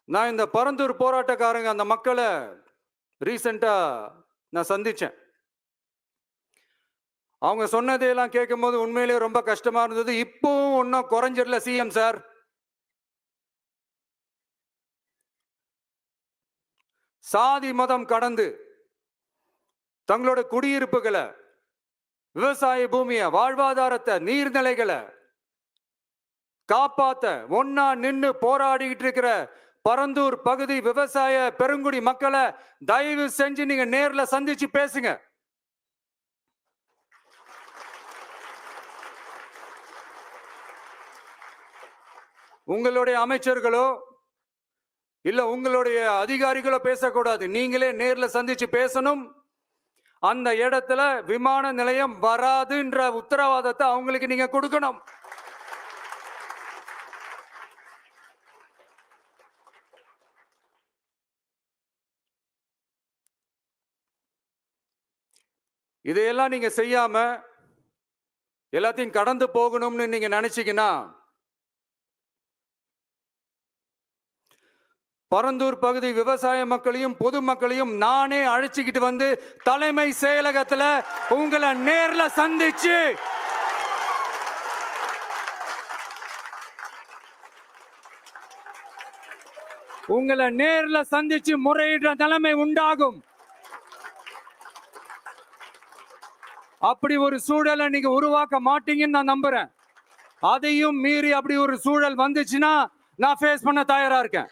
நான் இந்த பரந்தூர் போராட்டக்காரங்க அந்த மக்களை ரீசெண்டா நான் சந்திச்சேன். அவங்க சொன்னதையெல்லாம் கேட்கும்போது உண்மையிலேயே ரொம்ப கஷ்டமா இருந்தது. இப்பவும் ஒன்றும் குறைஞ்சிடல சிஎம் சார். சாதி மதம் கடந்து தங்களோட குடியிருப்புகளை, விவசாய பூமியை, வாழ்வாதாரத்தை, நீர்நிலைகளை காப்பாத்த ஒன்னா நின்று போராடிக்கிட்டு இருக்கிற பரந்தூர் பகுதி விவசாய பெருங்குடி மக்களை தயவு செஞ்சு நீங்க நேர்ல சந்திச்சு பேசுங்க. உங்களுடைய அமைச்சர்களோ இல்ல உங்களுடைய அதிகாரிகளோ பேசக்கூடாது. நீங்களே நேர்ல சந்திச்சு பேசணும். அந்த இடத்துல விமான நிலையம் வராதுன்ற உத்தரவாதத்தை அவங்களுக்கு நீங்க கொடுக்கணும். இதையெல்லாம் நீங்க செய்யாம எல்லாத்தையும் கடந்து போகணும்னு நீங்க நினைச்சீங்கன்னா பரந்தூர் பகுதி விவசாய மக்களையும் பொதுமக்களையும் நானே அழைச்சிக்கிட்டு வந்து தலைமை செயலகத்துல உங்களை நேர்ல சந்திச்சு முறையிடுற நிலைமை உண்டாகும். அப்படி ஒரு சூழலை நீங்க உருவாக்க மாட்டீங்கன்னு நான் நம்புறேன். அதையும் மீறி அப்படி ஒரு சூழல் வந்துச்சுன்னா நான் ஃபேஸ் பண்ண தயாரா இருக்கேன்.